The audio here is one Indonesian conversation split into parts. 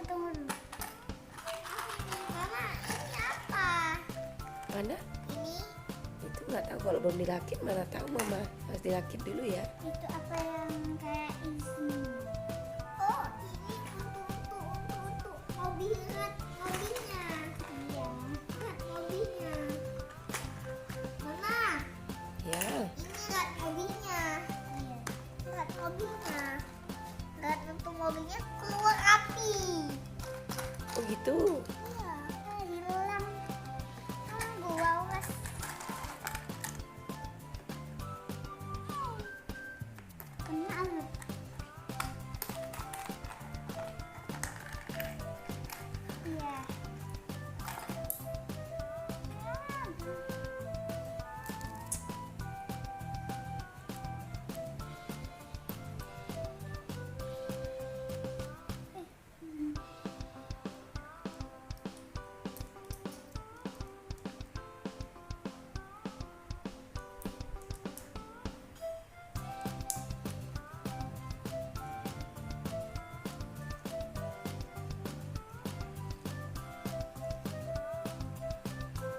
Tunggu dulu. Mama, ini apa? Mana? Ini Itu nggak tahu, kalau belum dirakit mana tahu mama. Harus dirakit dulu ya. itu apa yang kayak isi? Oh, ini untuk mobilnya. Iya, lihat mobilnya. Mama, Ya. ini lihat mobilnya. Iya, lihat mobilnya. Lihat untuk mobilnya keluar api. Oh gitu. Iya, hilang. Gua was. Kenal. Iya.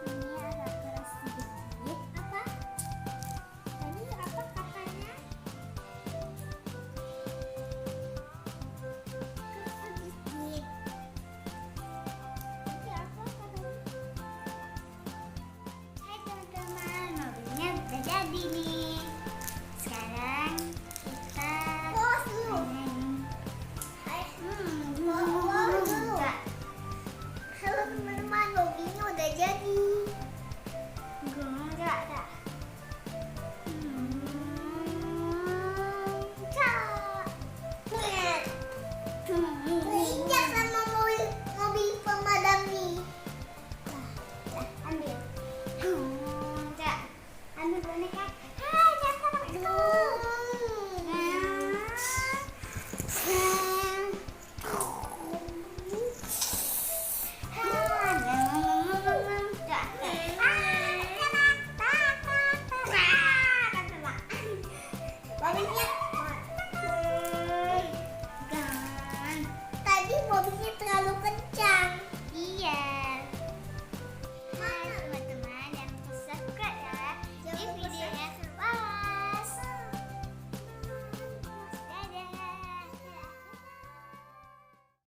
Ini agak keras sedikit. Apa? Tadi apa katanya? Keras sedikit. Tapi apa katanya? Hai teman-teman, mobilnya udah jadi nih.